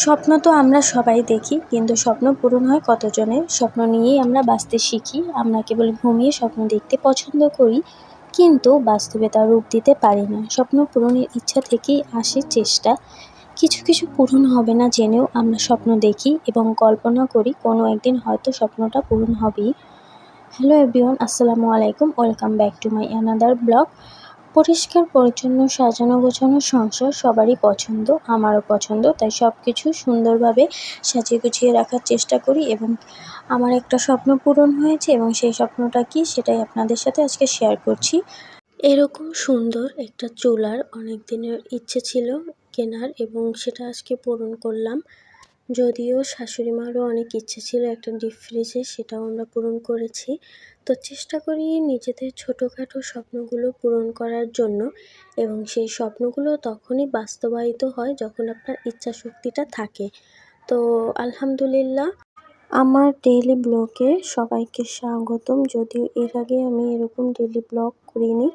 স্বপ্ন তো আমরা সবাই দেখি, কিন্তু স্বপ্ন পূরণ হয় কতজনের? স্বপ্ন নিয়েই আমরা বাঁচতে শিখি। আমরা কেবল ঘুমিয়ে স্বপ্ন দেখতে পছন্দ করি, কিন্তু বাস্তবে তা রূপ দিতে পারি না। স্বপ্ন পূরণের ইচ্ছা থেকেই আসে চেষ্টা। কিছু কিছু পূরণ হবে না জেনেও আমরা স্বপ্ন দেখি এবং কল্পনা করি কোনো একদিন হয়তো স্বপ্নটা পূরণ হবেই। হ্যালো এভরিওয়ান, আসসালামু আলাইকুম, welcome back to my another blog. পরিষ্কার পরিচ্ছন্ন সাজানো গোছানো সংসার সবারই পছন্দ, আমারও পছন্দ। তাই সব কিছু সুন্দরভাবে সাজিয়ে গুছিয়ে রাখার চেষ্টা করি এবং আমার একটা স্বপ্ন পূরণ হয়েছে এবং সেই স্বপ্নটা কি সেটাই আপনাদের সাথে আজকে শেয়ার করছি। এরকম সুন্দর একটা চুলার অনেক দিনের ইচ্ছে ছিল কেনার এবং সেটা আজকে পূরণ করলাম। যদিও শাশুড়ি মারও অনেক ইচ্ছে ছিল একটা ডিপ ফ্রিজে, সেটাও আমরা পূরণ করেছি। তো চেষ্টা করি নিজেদের ছোটোখাটো স্বপ্নগুলো পূরণ করার জন্য, এবং সেই স্বপ্নগুলো তখনই বাস্তবায়িত হয় যখন আপনার ইচ্ছা শক্তিটা থাকে। তো আলহামদুলিল্লাহ, আমার ডেইলি ব্লগে সবাইকে স্বাগতম। যদিও এর আগে আমি এরকম ডেইলি ব্লগ করিনি।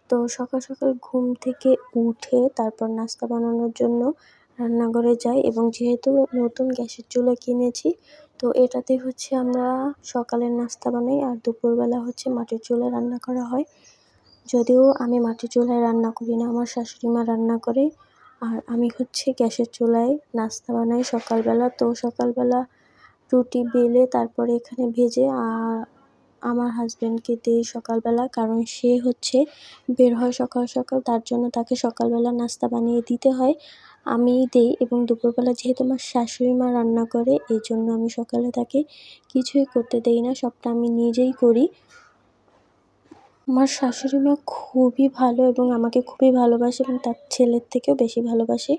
তো সকাল সকাল ঘুম থেকে উঠে তারপর নাস্তা বানানোর জন্য রান্নাঘরে যাই, এবং যেহেতু নতুন গ্যাসের চুলা কিনেছি, তো এটাতে হচ্ছে আমরা সকালের নাস্তা বানাই, আর দুপুরবেলা হচ্ছে মাটির চুলায় রান্না করা হয়। যদিও আমি মাটির চুলায় রান্না করি না, আমার শাশুড়ি মা রান্না করে, আর আমি হচ্ছে গ্যাসের চুলায় নাস্তা বানাই সকালবেলা। তো সকালবেলা রুটি বেলে তারপরে এখানে ভেজে আমার হাজব্যান্ডকে দিই সকালবেলা, কারণ সে হচ্ছে বের হয় সকাল সকাল, তার জন্য তাকে সকালবেলা নাস্তা বানিয়ে দিতে হয়। আমিই দিই, এবং দুপুরবেলা যেহেতু আমার শাশুড়ি মা রান্না করে, এই জন্য আমি সকালে তাকে কিছুই করতে দেই না, সবটা আমি নিজেই করি। আমার শাশুড়ি মা খুবই ভালো এবং আমাকে খুবই ভালোবাসে, এবং তার ছেলের থেকেও বেশি ভালোবাসে।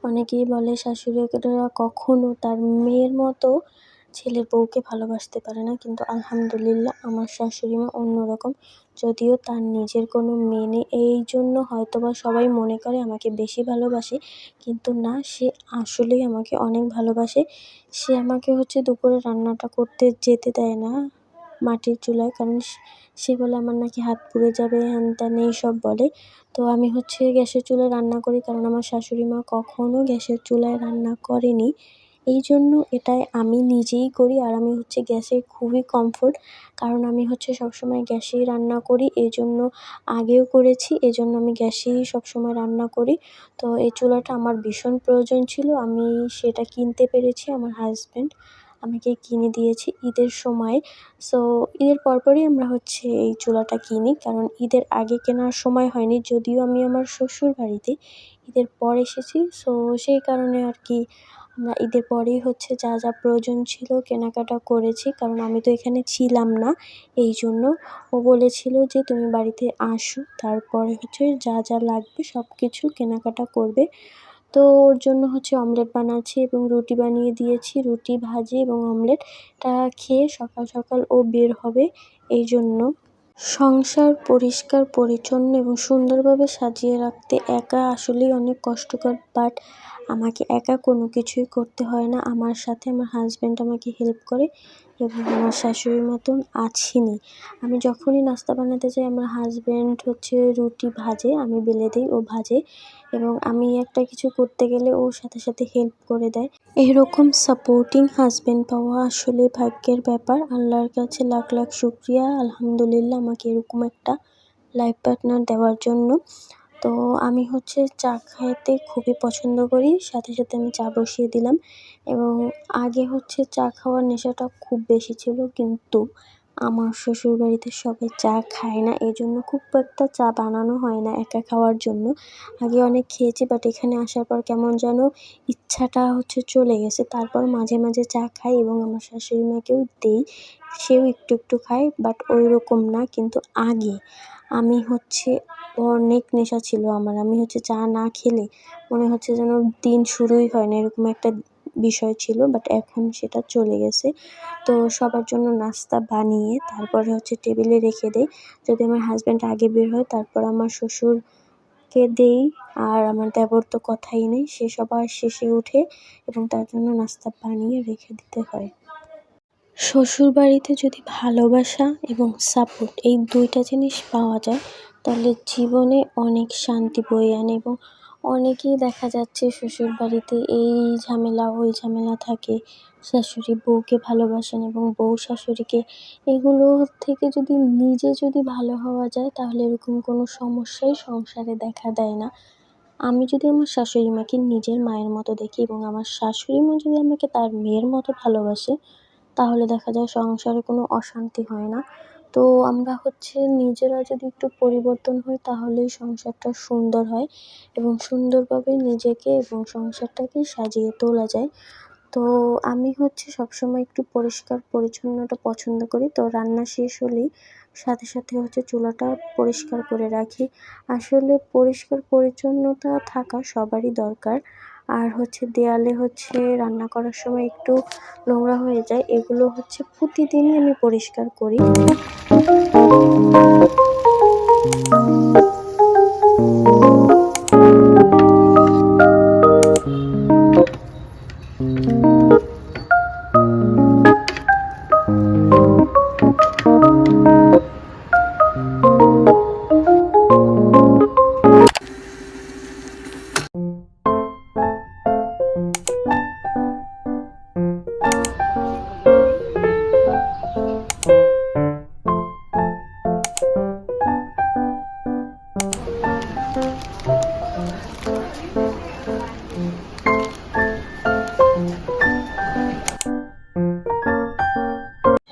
অনেকেই বলে শাশুড়িরা কখনো তার মেয়ের মতো ছেলের বউকে ভালোবাসতে পারে না, কিন্তু আলহামদুলিল্লাহ আমার শাশুড়ি মা অন্যরকম। যদিও তার নিজের কোনো মেয়ে নেই, এই জন্য হয়তোবা সবাই মনে করে আমাকে বেশি ভালোবাসে, কিন্তু না, সে আসলেই আমাকে অনেক ভালোবাসে। সে আমাকে হচ্ছে দুপুরে রান্নাটা করতে যেতে দেয় না মাটির চুলায়, কারণ সে বলে আমার নাকি হাত পুড়ে যাবে, হ্যান ত্যান এইসব বলে। তো আমি হচ্ছে গ্যাসের চুলায় রান্না করি, কারণ আমার শাশুড়ি মা কখনো গ্যাসের চুলায় রান্না করেনি। এই জন্য এটাই আমি নিজেই করি, আর আমি হচ্ছে গ্যাসে খুবই কমফোর্ট, কারণ আমি হচ্ছে সবসময় গ্যাসেই রান্না করি। এই জন্য আগেও করেছি, এজন্য আমি গ্যাসেই সবসময় রান্না করি। তো এই চুলাটা আমার ভীষণ প্রয়োজন ছিল, আমি সেটা কিনতে পেরেছি, আমার হাজব্যান্ড আমাকে কিনে দিয়েছে ঈদের সময়। সো ঈদের পরপরই আমরা হচ্ছে এই চুলাটা কিনি, কারণ ঈদের আগে কেনার সময় হয়নি। যদিও আমি আমার শ্বশুর বাড়িতে ঈদের পর এসেছি, সো সেই কারণে আর কি আমরা ঈদের পরেই হচ্ছে যা যা প্রয়োজন ছিল কেনাকাটা করেছি, কারণ আমি তো এখানে ছিলাম না। এই জন্য ও বলেছিল যে তুমি বাড়িতে আসো, তারপরে হচ্ছে যা যা লাগবে সব কিছু কেনাকাটা করবে। তো ওর জন্য হচ্ছে অমলেট বানাচ্ছি এবং রুটি বানিয়ে দিয়েছি, রুটি ভাজি এবং অমলেটটা খেয়ে সকাল সকাল ও বের হবে। এই জন্য সংসার পরিষ্কার পরিচ্ছন্ন এবং সুন্দরভাবে সাজিয়ে রাখতে একা আসলেই অনেক কষ্টকর, বাট আমাকে একা কোনো কিছুই করতে হয় না, আমার সাথে আমার হাজব্যান্ড আমাকে হেল্প করে, এবং আমার শাশুড়ির মতন আছেনই। আমি যখনই নাস্তা বানাতে যাই, আমার হাজব্যান্ড হচ্ছে রুটি ভাজে, আমি বেলে দিই, ও ভাজে, এবং আমি একটা কিছু করতে গেলে ওর সাথে সাথে হেল্প করে দেয়। এরকম সাপোর্টিং হাজব্যান্ড পাওয়া আসলে ভাগ্যের ব্যাপার। আল্লাহর কাছে লাখ লাখ শুকরিয়া, আলহামদুলিল্লাহ, আমাকে এরকম একটা লাইফ পার্টনার দেওয়ার জন্য। তো আমি হচ্ছে চা খেতে খুবই পছন্দ করি, সাথে সাথে আমি চা বসিয়ে দিলাম। এবং আগে হচ্ছে চা খাওয়ার নেশাটা খুব বেশি ছিল, কিন্তু আমার শ্বশুরবাড়িতে সবাই চা খায় না, এই জন্য খুব একটা চা বানানো হয় না একা খাওয়ার জন্য। আগে অনেক খেয়েছি, বাট এখানে আসার পর কেমন যেন ইচ্ছাটা হচ্ছে চলে গেছে। তারপর মাঝে মাঝে চা খাই এবং আমার শাশুড়ি মাকেও দেই, সেও একটু একটু খায়, বাট ওই রকম না। কিন্তু আগে আমি হচ্ছে অনেক নেশা ছিল আমার, আমি হচ্ছে চা না খেলে মনে হচ্ছে যেন দিন শুরুই হয় না, এরকম একটা বিষয় ছিল, বাট এখন সেটা চলে গেছে। তো সবার জন্য নাস্তা বানিয়ে তারপরে হচ্ছে টেবিলে রেখে দেই। যদি আমার হাজব্যান্ড আগে বের হয়, তারপর আমার শ্বশুরকে দেই, আর আমার দেবর তো কথাই নেই, সে সবার শেষে ওঠে এবং তার জন্য নাস্তা বানিয়ে রেখে দিতে হয়। শ্বশুরবাড়িতে যদি ভালোবাসা এবং সাপোর্ট এই দুইটা জিনিস পাওয়া যায়, তাহলে জীবনে অনেক শান্তি বয়ে আনে এবং অনেকেই দেখা যাচ্ছে শ্বশুরবাড়িতে এই ঝামেলা ওই ঝামেলা থাকে। শাশুড়ি বউকে ভালোবাসেন এবং বউ শাশুড়িকে। এগুলো থেকে যদি ভালো হওয়া যায় তাহলে এরকম কোনো সমস্যাই সংসারে দেখা দেয় না। আমি যদি আমার শাশুড়ি মাকে নিজের মায়ের মতো দেখি এবং আমার শাশুড়ি মা যদি আমাকে তার মেয়ের মতো ভালোবাসে, তাহলে দেখা যায় সংসারে কোনো অশান্তি হয় না। তো আমরা নিজেরা যদি একটু পরিবর্তন হই তাহলেই সংসারটা সুন্দর হয় এবং সুন্দরভাবে নিজেকে এবং সংসারটাকে সাজিয়ে তোলা যায়। তো আমি সবসময় একটু পরিষ্কার পরিচ্ছন্নতা পছন্দ করি। তো রান্না শেষ হলেই সাথে সাথে চুলাটা পরিষ্কার করে রাখি। আসলে পরিষ্কার পরিচ্ছন্নতা থাকা সবারই দরকার। আর দেয়ালে রান্না করার সময় একটু নোংরা হয়ে যায়। এগুলো প্রতিদিনই আমি পরিষ্কার করি।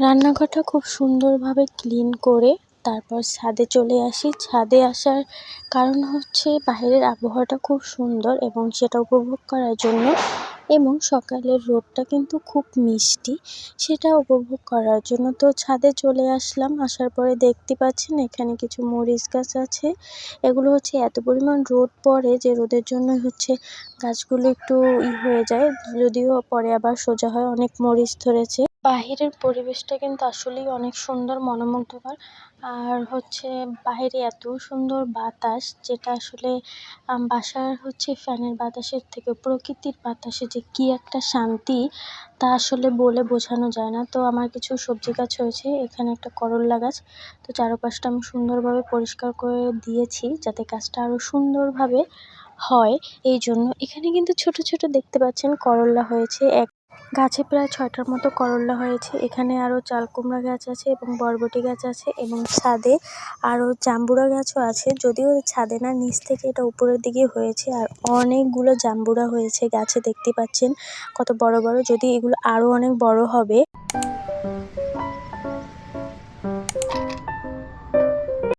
রান্নাঘরটা খুব সুন্দরভাবে ক্লিন করে তারপর ছাদে চলে আসি। ছাদে আসার কারণ বাইরের আবহাওয়াটা খুব সুন্দর এবং সেটা উপভোগ করার জন্য এবং সকালের রোদটা কিন্তু খুব মিষ্টি, সেটা উপভোগ করার জন্য। তো ছাদে চলে আসলাম। আসার পরে দেখতে পাচ্ছেন এখানে কিছু মরিচ গাছ আছে। এগুলো এত পরিমাণ রোদ পড়ে যে রোদের জন্য গাছগুলো একটু হয়ে যায়, যদিও পরে আবার সোজা হয়। অনেক মরিচ ধরেছে। বাহিরের পরিবেশটা কিন্তু আসলেই অনেক সুন্দর, মনোমুগ্ধকর। আর বাহিরে এত সুন্দর বাতাস, যেটা আসলে বাসার ফ্যানের বাতাসের থেকে প্রকৃতির বাতাসে যে কি একটা শান্তি, তা আসলে বলে বোঝানো যায় না। তো আমার কিছু সবজি গাছ হয়েছে, এখানে একটা করল্লা গাছ। তো চারপাশটা আমি সুন্দরভাবে পরিষ্কার করে দিয়েছি যাতে গাছটা আরো সুন্দরভাবে হয়। এই জন্য এখানে কিন্তু ছোট ছোট দেখতে পাচ্ছেন করল্লা হয়েছে। গাছে প্রায় ৬টার মতো করল্লা হয়েছে। এখানে আরো চাল কুমড়া গাছ আছে এবং বরবটি গাছ আছে এবং ছাদে আরো জাম্বুরা গাছও আছে। যদিও ছাদে না, নিচ থেকে এটা উপরের দিকে হয়েছে। আর অনেকগুলো জাম্বুরা হয়েছে গাছে, দেখতে পাচ্ছেন কত বড় বড়। যদি এগুলো আরো অনেক বড় হবে।